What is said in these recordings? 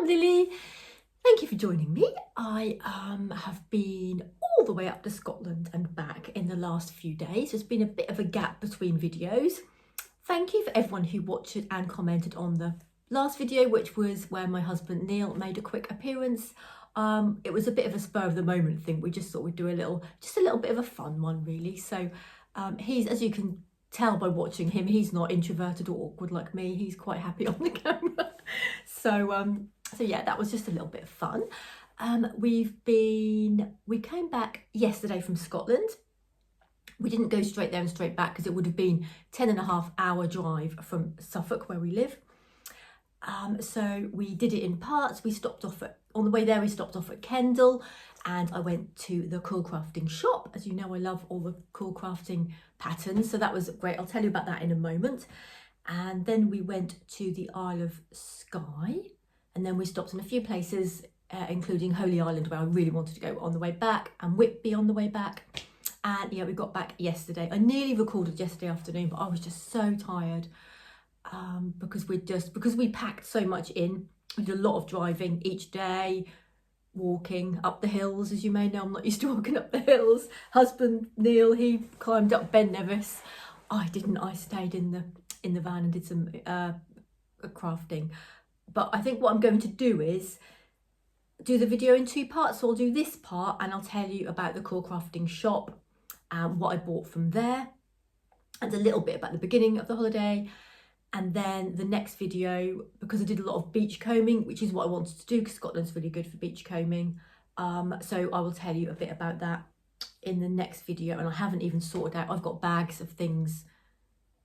I'm Lily. Thank you for joining me. I have been all the way up to Scotland and back in the last few days. There's been a bit of a gap between videos. Thank you for everyone who watched and commented on the last video, which was where my husband Neil made a quick appearance. It was a bit of a spur of the moment thing. We just thought we'd do just a little bit of a fun one, really. So he's, as you can tell by watching him, he's not introverted or awkward like me. He's quite happy on the camera. So yeah, that was just a little bit of fun. We came back yesterday from Scotland. We didn't go straight there and straight back because it would have been 10.5-hour drive from Suffolk, where we live. So we did it in parts. On the way there, we stopped off at Kendal, and I went to the CoolCrafting shop. As you know, I love all the CoolCrafting patterns, so that was great. I'll tell you about that in a moment. And then we went to the Isle of Skye, and then we stopped in a few places, including Holy Island, where I really wanted to go on the way back, and Whitby on the way back. And yeah, we got back yesterday. I nearly recorded yesterday afternoon, but I was just so tired because we packed so much in. We did a lot of driving each day, walking up the hills. As you may know, I'm not used to walking up the hills. Husband Neil, he climbed up Ben Nevis. I didn't. I stayed in the van and did some crafting. But I think what I'm going to do is do the video in two parts. So I'll do this part and I'll tell you about the CoolCrafting shop and what I bought from there, and a little bit about the beginning of the holiday. And then the next video, because I did a lot of beach combing, which is what I wanted to do because Scotland's really good for beach combing. So I will tell you a bit about that in the next video. And I haven't even sorted out, I've got bags of things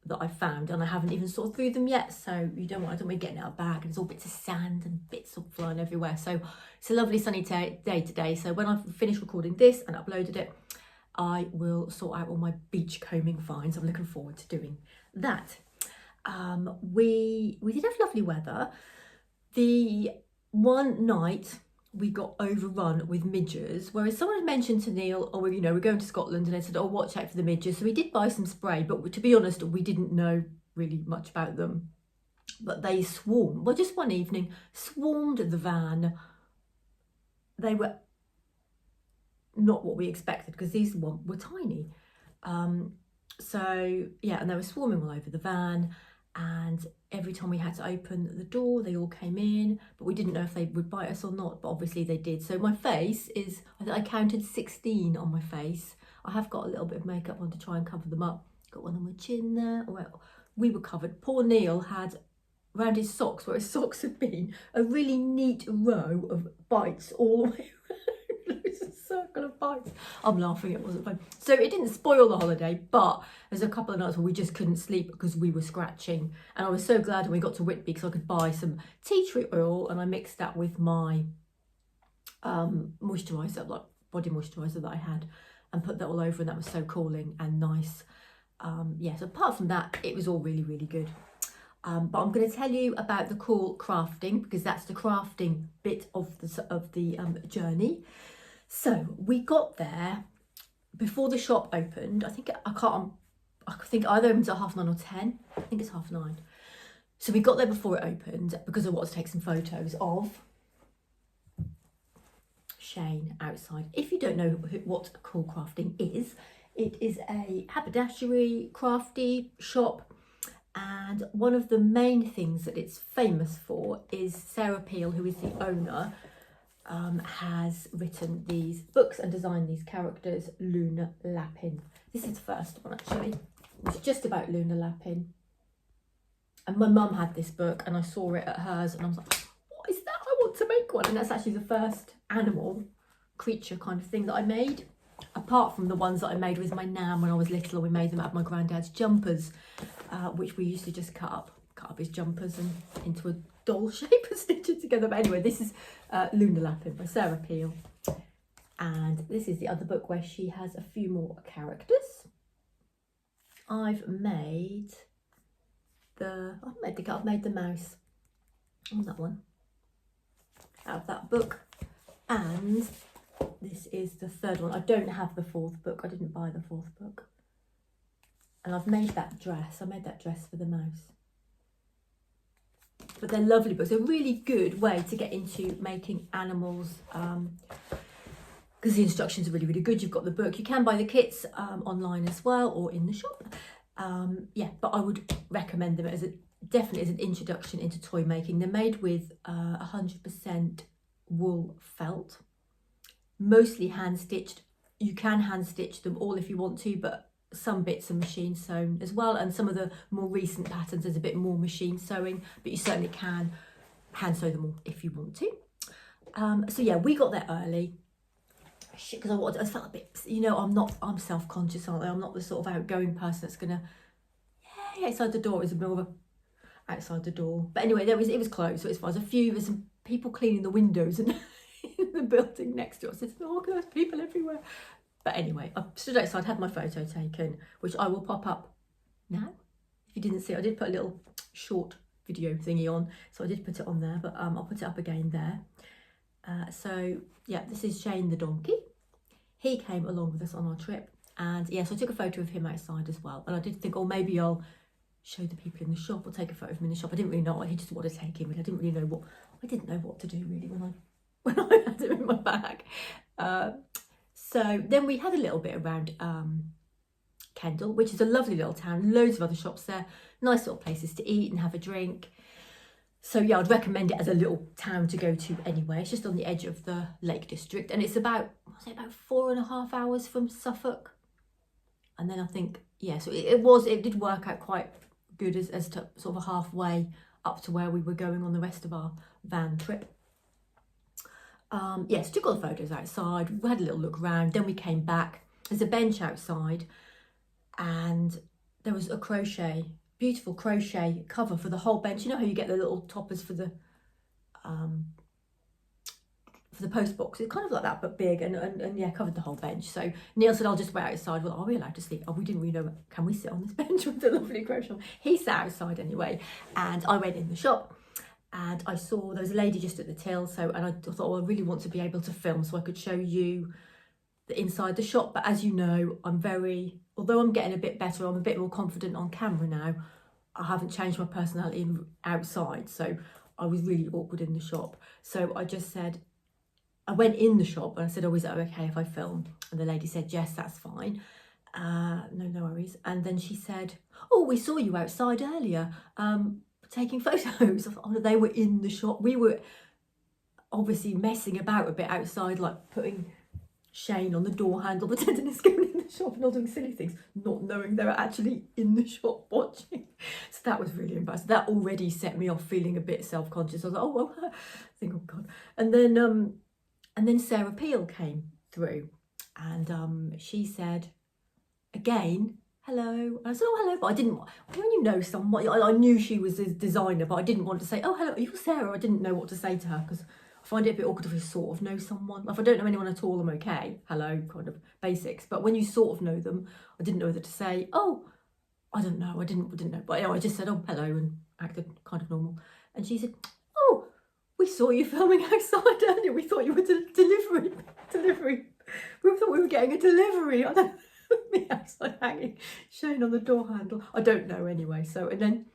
that I found and I haven't even sorted through them yet. So I don't want to get out of a bag and there's all bits of sand and bits all flying everywhere. So it's a lovely sunny day today. So when I've finished recording this and uploaded it, I will sort out all my beach combing finds. I'm looking forward to doing that. We did have lovely weather. The one night we got overrun with midges, whereas someone had mentioned to Neil, oh, well, you know, we're going to Scotland, and they said, oh, watch out for the midges. So we did buy some spray, but to be honest, we didn't know really much about them. But they swarmed, well, just one evening, swarmed the van. They were not what we expected because these were tiny. So yeah, and they were swarming all over the van, and every time we had to open the door they all came in, but we didn't know if they would bite us or not, but obviously they did. So my face is, I counted 16 on my face. I have got a little bit of makeup on to try and cover them up. Got one on my chin there. Well, we were covered. Poor Neil had around his socks, where his socks had been, a really neat row of bites all the way around. It's a circle of bites. I'm laughing, it wasn't fun. So it didn't spoil the holiday, but there's a couple of nights where we just couldn't sleep because we were scratching. And I was so glad when we got to Whitby because I could buy some tea tree oil, and I mixed that with my moisturiser, like body moisturiser that I had, and put that all over, and that was so cooling and nice. Yeah, so apart from that, it was all really, really good. But I'm going to tell you about the CoolCrafting because that's the crafting bit of the journey. So we got there before the shop opened. I think either opens at 9:30 or 10. I think it's 9:30. So we got there before it opened because I wanted to take some photos of Shane outside. If you don't know what CoolCrafting is, it is a haberdashery crafty shop. And one of the main things that it's famous for is Sarah Peel, who is the owner, has written these books and designed these characters. Luna Lapin. This is the first one, actually. It's just about Luna Lapin. And my mum had this book and I saw it at hers and I was like, what is that? I want to make one. And that's actually the first animal creature kind of thing that I made, apart from the ones that I made with my nan when I was little, and we made them out of my granddad's jumpers, which we used to just cut up his jumpers and into a doll shape and stitch it together. But anyway, this is Luna Lapin by Sarah Peel, and this is the other book where she has a few more characters. I've made the mouse on that one out of that book, and this is the third one. I don't have the fourth book. I didn't buy the fourth book. And I've made that dress. I made that dress for the mouse. but they're lovely books. They're a really good way to get into making animals, because the instructions are really, really good. You've got the book. You can buy the kits online as well, or in the shop. Yeah, but I would recommend them as definitely as an introduction into toy making. They're made with 100% wool felt, mostly hand stitched. You can hand stitch them all if you want to, but some bits are machine sewn as well, and some of the more recent patterns there's a bit more machine sewing, but you certainly can hand sew them all if you want to. So yeah, we got there early. Shit, because I felt a bit, you know, I'm self-conscious, aren't I? I'm not the sort of outgoing person that's gonna, yeah, outside the door. Is a bit of a outside the door, but anyway, it was closed, so it's fine. There's some people cleaning the windows and in the building next to us. It's there's people everywhere. But anyway, I stood outside, had my photo taken, which I will pop up now. If you didn't see it, I did put a little short video thingy on, so I did put it on there, but I'll put it up again there. So yeah, this is Shane the donkey. He came along with us on our trip, and yes, yeah, so I took a photo of him outside as well. And I did think, oh, maybe I'll show the people in the shop or take a photo of him in the shop. I didn't really know. He just wanted to take him, and I didn't know what to do really when I had him in my bag. So then we had a little bit around Kendal, which is a lovely little town. Loads of other shops there, nice little places to eat and have a drink. So yeah, I'd recommend it as a little town to go to anyway. It's just on the edge of the Lake District, and it's about 4.5 hours from Suffolk. And then I think, yeah, so it did work out quite good as to sort of halfway up to where we were going on the rest of our van trip. Yes, took all the photos outside. We had a little look around. Then we came back. There's a bench outside, and there was a beautiful crochet cover for the whole bench. You know how you get the little toppers for the post box? It's kind of like that, but big, and yeah, covered the whole bench. So Neil said, I'll just wait outside. Well, are we allowed to sleep? Oh, we didn't really know. Can we sit on this bench with the lovely crochet? He sat outside anyway, and I went in the shop. And I saw there was a lady just at the till, and I thought, well, I really want to be able to film so I could show you the inside the shop. But as you know, although I'm getting a bit better, I'm a bit more confident on camera now. I haven't changed my personality outside, so I was really awkward in the shop. So I just said, I went in the shop and I said, oh, is it okay if I film? And the lady said, yes, that's fine. No worries. And then she said, oh, we saw you outside earlier. Taking photos of, oh, they were in the shop. We were obviously messing about a bit outside, like putting Shane on the door handle, pretending he's going in the shop and all doing silly things, not knowing they were actually in the shop watching. So that was really embarrassing. That already set me off feeling a bit self-conscious. I was like, oh, well, I think, oh God. And then Sarah Peel came through, and she said, again, hello. And I said, oh, hello, but I didn't, when you know someone, I knew she was a designer, but I didn't want to say, oh, hello, are you Sarah? I didn't know what to say to her, because I find it a bit awkward if you sort of know someone. Like, if I don't know anyone at all, I'm okay, hello, kind of basics. But when you sort of know them, I didn't know whether to say, oh, I don't know, I didn't know. But anyway, I just said, oh, hello, and acted kind of normal. And she said, oh, we saw you filming outside earlier. We thought you were delivery. We thought we were getting a delivery. I don't me outside hanging, Shane on the door handle. I don't know anyway. So, and then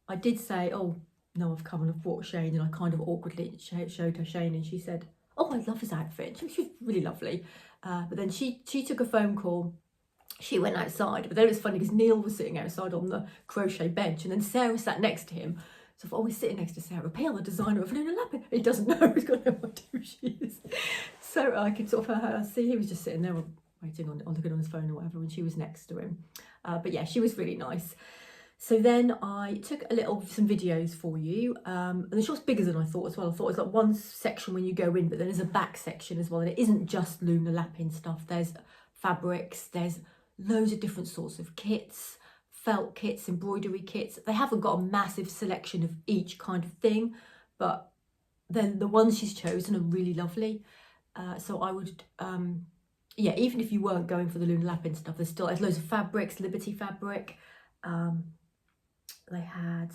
I did say, oh, no, I've come and I've brought Shane, and I kind of awkwardly showed her Shane, and she said, oh, I love his outfit. She was really lovely. But then she took a phone call. She went outside, but then it was funny because Neil was sitting outside on the crochet bench, and then Sarah sat next to him. So I thought, oh, we're sitting next to Sarah Peel, the designer of Luna Lapin. He doesn't know, he's got no idea who she is. So I could sort of see he was just sitting there waiting on looking on his phone or whatever, and she was next to him. But yeah, she was really nice. So then I took some videos for you, and the shop's bigger than I thought as well. I thought it was like one section when you go in, but then there's a back section as well, and it isn't just Luna Lapin stuff. There's fabrics, there's loads of different sorts of kits, felt kits, embroidery kits. They haven't got a massive selection of each kind of thing, but then the ones she's chosen are really lovely. So I would, yeah, even if you weren't going for the Luna Lapin stuff, there's loads of fabrics, Liberty fabric. They had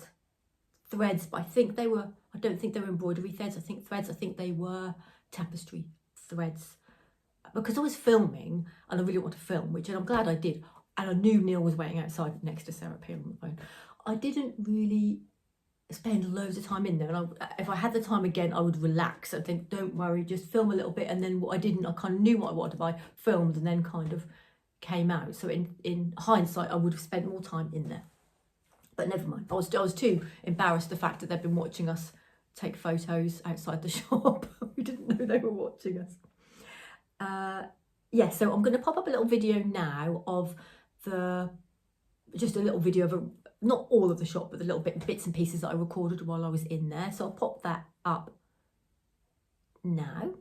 threads, but I don't think they were embroidery threads. I think they were tapestry threads. Because I was filming and I really want to film, and I'm glad I did. And I knew Neil was waiting outside next to Sarah Peel on the phone. I didn't really spend loads of time in there, and if I had the time again, I would relax and think, don't worry, just film a little bit. And then what I didn't, I kind of knew what I wanted to buy, filmed, and then kind of came out. So in hindsight, I would have spent more time in there, but never mind. I was too embarrassed the fact that they'd been watching us take photos outside the shop. We didn't know they were watching us. Yeah, so I'm going to pop up a little video now of just a little video of not all of the shop, but the little bits and pieces that I recorded while I was in there. So I'll pop that up now.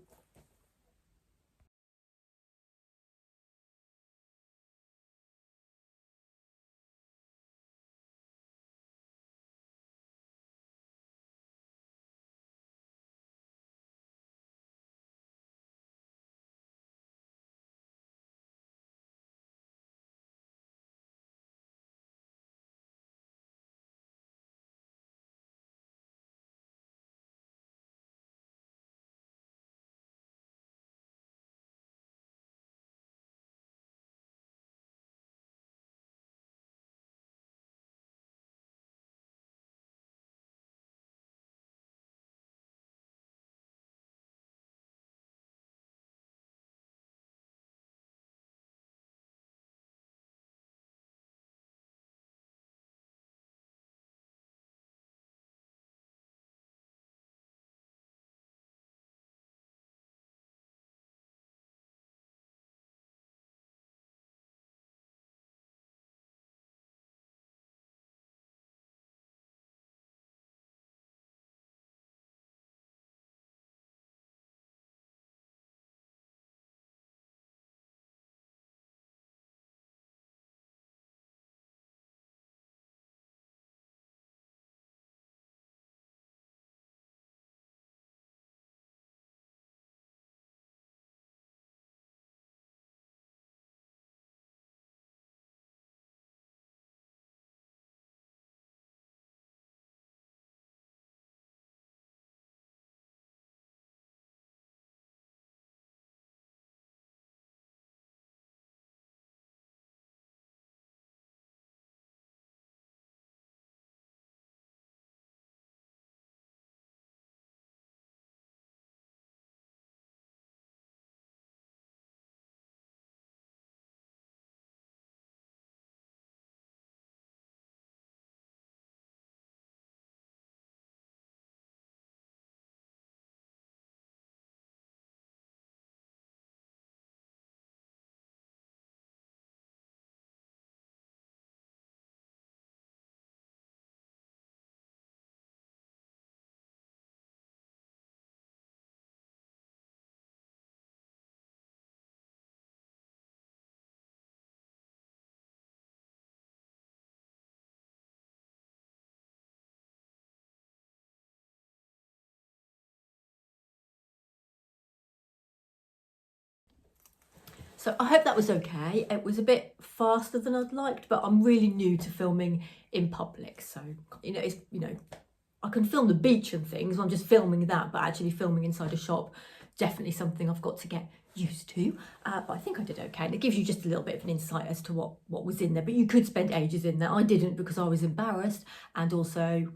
So I hope that was okay. It was a bit faster than I'd liked, but I'm really new to filming in public. So, I can film the beach and things. I'm just filming that, but actually filming inside a shop, definitely something I've got to get used to. But I think I did okay. And it gives you just a little bit of an insight as to what was in there. But you could spend ages in there. I didn't because I was embarrassed. And also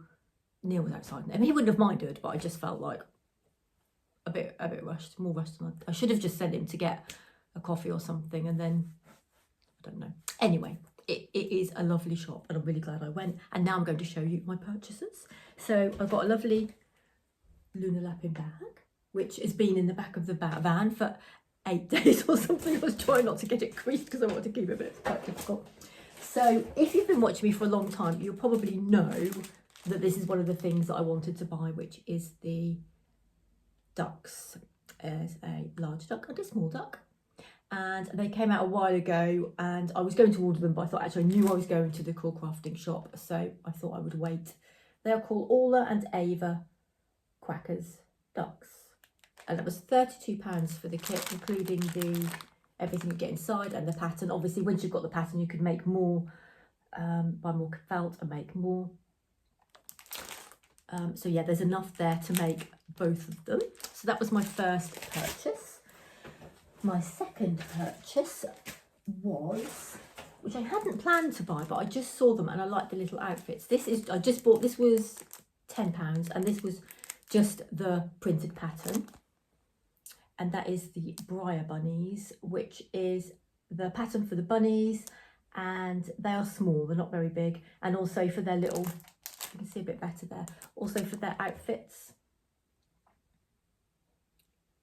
Neil was outside. I mean, he wouldn't have minded, but I just felt like a bit rushed, more rushed than I should have just sent him to get a coffee or something, and then I don't know. Anyway, it is a lovely shop and I'm really glad I went. And now I'm going to show you my purchases. So I've got a lovely lunar lapping bag, which has been in the back of the van for 8 days or something. I was trying not to get it creased because I wanted to keep it a bit quite difficult. So if you've been watching me for a long time, you'll probably know that this is one of the things that I wanted to buy, which is the ducks. There's a large duck and a small duck. And they came out a while ago and I was going to order them, but I thought actually I knew I was going to the CoolCrafting shop, so I thought I would wait. They are called Orla and Ava Quackers Ducks. And that was £32 for the kit, including everything you get inside and the pattern. Obviously, once you've got the pattern, you could make more, buy more felt and make more. So yeah, there's enough there to make both of them. So that was my first purchase. My second purchase was, which I hadn't planned to buy, but I just saw them and I liked the little outfits. I just bought, this was £10, and this was just the printed pattern. And that is the Briar bunnies, which is the pattern for the bunnies, and they are small, they're not very big, and also for their little, you can see a bit better there, also for their outfits.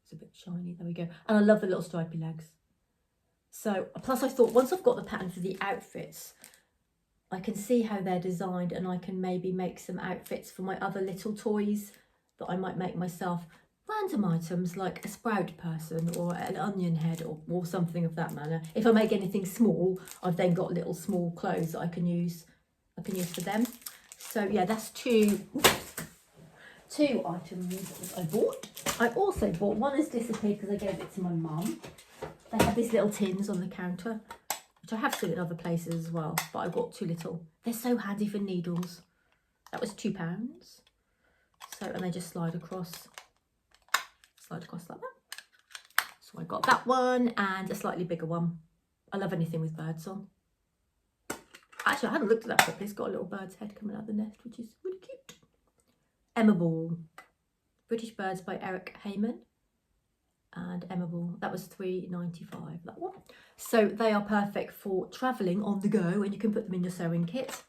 It's a bit shiny, there we go. And I love the little stripy legs. So plus I thought once I've got the pattern for the outfits, I can see how they're designed, and I can maybe make some outfits for my other little toys that I might make myself. Random items like a sprout person or an onion head or something of that manner. If I make anything small, I've then got little small clothes that I can use for them. So yeah, that's two items I bought. I also bought, one has disappeared because I gave it to my mum. They have these little tins on the counter, which I have seen in other places as well, but I got 2 little. They're so handy for needles. That was £2. So, and they just slide across like that. So I got that one and a slightly bigger one. I love anything with birds on. Actually, I hadn't looked at that properly. It's got a little bird's head coming out of the nest, which is really cute. Emma Ball, British Birds by Eric Heyman. And Emma Ball, that was £3.95, that one. So they are perfect for travelling on the go, and you can put them in your sewing kit.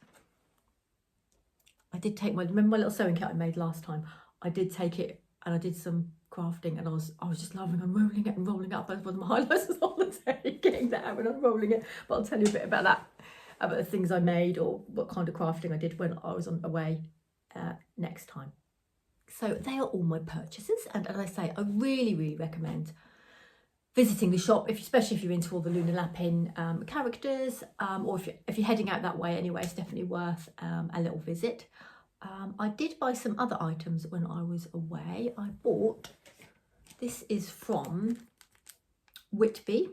I did take remember my little sewing kit I made last time? I did take it and I did some crafting, and I was just loving unrolling it and rolling it up. That was one of my highlights of the holiday, getting that out and unrolling it. But I'll tell you a bit about that, about the things I made or what kind of crafting I did when I was away next time. So they are all my purchases, and as I say, I really recommend visiting the shop, especially if you're into all the Lunar Lapin characters, or if you're heading out that way anyway. It's definitely worth a little visit. I did buy some other items when I was away. I bought, this is from Whitby,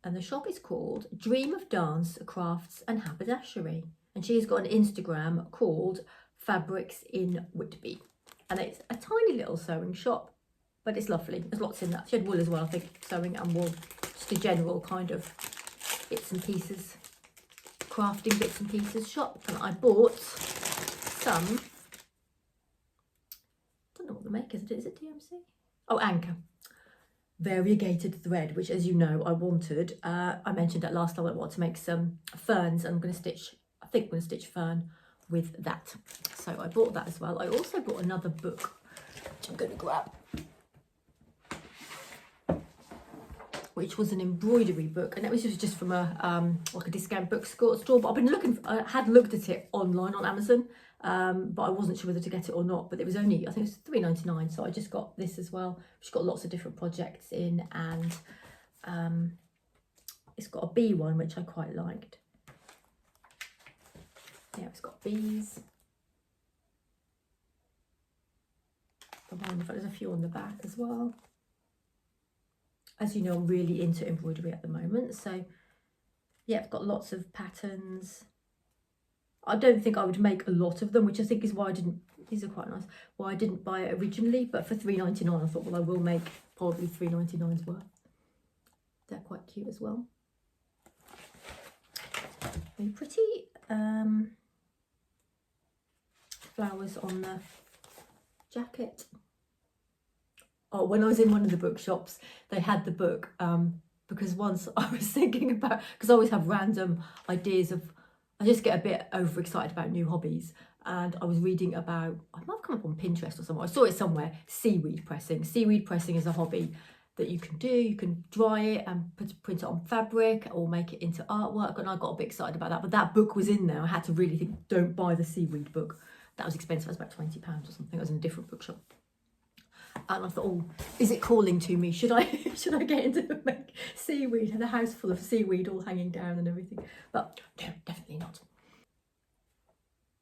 and the shop is called Dream of Dance, Crafts and Haberdashery, and she's got an Instagram called Fabrics in Whitby, and it's a tiny little sewing shop, but it's lovely. There's lots in that. She had wool as well, I think, sewing and wool, just a general kind of bits and pieces, crafting bits and pieces shop. And I bought some, I don't know what the make is it DMC? Oh, Anchor. Variegated thread, which, as you know, I wanted. I mentioned that last time I wanted to make some ferns, and I'm going to stitch, I think I'm going to stitch fern with that. So I bought that as well. I also bought another book, which I'm going to grab, which was an embroidery book, and it was just from a like a discount bookstore. But I've been looking, I had looked at it online on Amazon, but I wasn't sure whether to get it or not. But it was only, I think it was £3.99, so I just got this as well. It's got lots of different projects in, and it's got a bee one, which I quite liked. Yeah, it's got bees. There's a few on the back as well. As you know, I'm really into embroidery at the moment, so yeah, I've got lots of patterns. I don't think I would make a lot of them, which I think is why I didn't, these are quite nice, why I didn't buy it originally, but for £3.99 I thought, well, I will make probably £3.99's worth. They're quite cute as well. Very pretty flowers on the jacket. Oh, when I was in one of the bookshops, they had the book, because once I was thinking about, because I always have random ideas of, I just get a bit overexcited about new hobbies, and I was reading about, I might have come up on Pinterest or somewhere, I saw it somewhere, seaweed pressing. Seaweed pressing is a hobby that you can do. You can dry it and print it on fabric or make it into artwork, and I got a bit excited about that, but that book was in there. I had to really think, don't buy the seaweed book. That was expensive, it was about £20 or something. I was in a different bookshop. And I thought, oh, is it calling to me? Should I get into make seaweed and a house full of seaweed all hanging down and everything? But no, definitely not.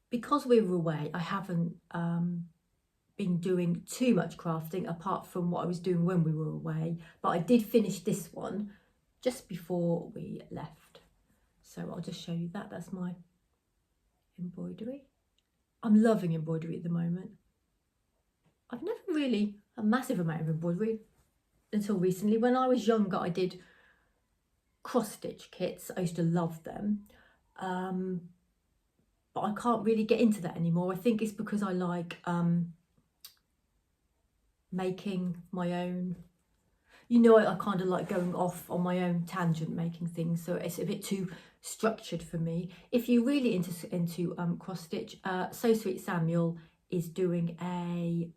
Because we were away, I haven't been doing too much crafting apart from what I was doing when we were away. But I did finish this one just before we left. So I'll just show you that. That's my embroidery. I'm loving embroidery at the moment. I've never really a massive amount of embroidery until recently. When I was younger, I did cross stitch kits. I used to love them, but I can't really get into that anymore. I think it's because I like making my own, you know, I kind of like going off on my own tangent making things, so it's a bit too structured for me. If you're really into cross stitch, So Sweet Samuel is doing a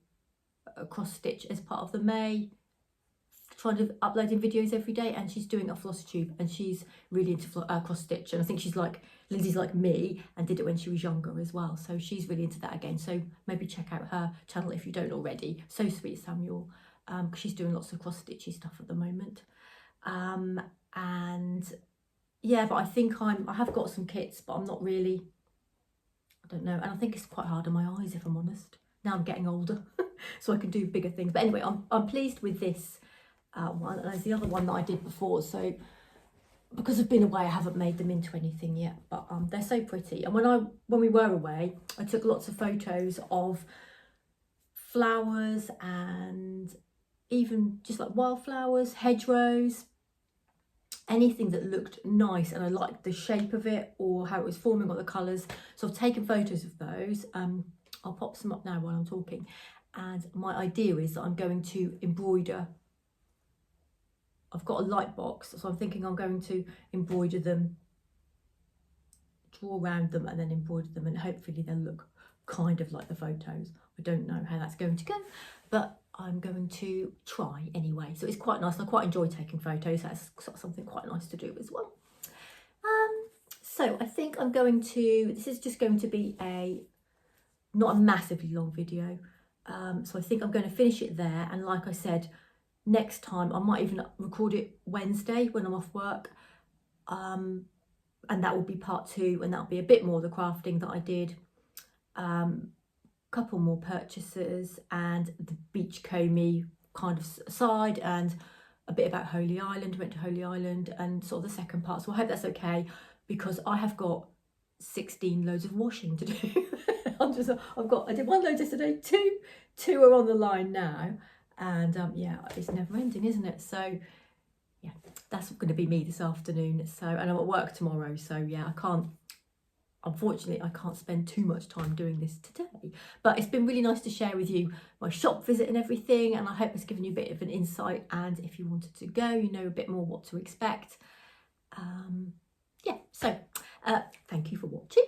cross stitch as part of the May, trying to uploading videos every day, and she's doing a floss tube, and she's really into cross stitch, and I think she's like Lindsay's like me and did it when she was younger as well, so she's really into that again. So maybe check out her channel if you don't already, So Sweet Samuel, because she's doing lots of cross stitchy stuff at the moment. And yeah, but I think I have got some kits, but I'm not really, I don't know, and I think it's quite hard on my eyes, if I'm honest. Now I'm getting older, so I can do bigger things. But anyway, I'm pleased with this one, and there's the other one that I did before, so because I've been away I haven't made them into anything yet, but they're so pretty. And when we were away, I took lots of photos of flowers and even just like wildflowers, hedgerows, anything that looked nice and I liked the shape of it or how it was forming, or the colours. So I've taken photos of those. I'll pop some up now while I'm talking, and my idea is that I'm going to embroider. I've got a light box, so I'm thinking I'm going to embroider them, draw around them and then embroider them, and hopefully they'll look kind of like the photos. I don't know how that's going to go, but I'm going to try anyway. So it's quite nice. I quite enjoy taking photos. That's something quite nice to do as well. So I think I'm going to, this is just going to be not a massively long video. So I think I'm going to finish it there. And like I said, next time I might even record it Wednesday when I'm off work, and that will be part 2, and that'll be a bit more of the crafting that I did, couple more purchases, and the beachcomby kind of side, and a bit about Holy Island. Went to Holy Island, and sort of the second part. So I hope that's okay, because I have got 16 loads of washing to do. I did 1 load yesterday, two are on the line now. And yeah, it's never ending, isn't it? So yeah, that's going to be me this afternoon. So, and I'm at work tomorrow. So yeah, unfortunately, I can't spend too much time doing this today. But it's been really nice to share with you my shop visit and everything. And I hope it's given you a bit of an insight. And if you wanted to go, you know a bit more what to expect. Yeah, so thank you for watching.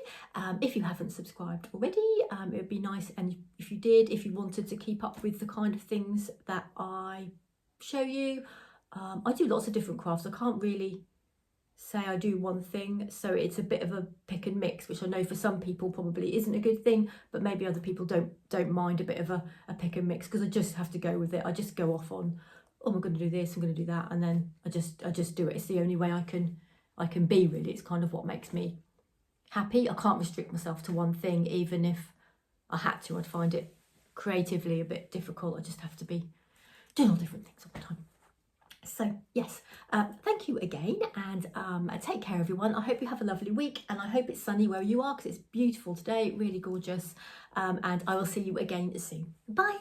If you haven't subscribed already, it would be nice, and if you did, if you wanted to keep up with the kind of things that I show you. I do lots of different crafts. I can't really say I do one thing, so it's a bit of a pick and mix, which I know for some people probably isn't a good thing, but maybe other people don't mind a bit of a pick and mix, because I just have to go with it. I just go off on, oh, I'm going to do this, I'm going to do that, and then I just do it. It's the only way I can be, really. It's kind of what makes me happy. I can't restrict myself to one thing. Even if I had to, I'd find it creatively a bit difficult. I just have to be doing all different things all the time. So yes, thank you again, and take care everyone. I hope you have a lovely week, and I hope it's sunny where you are, because it's beautiful today, really gorgeous, and I will see you again soon. Bye.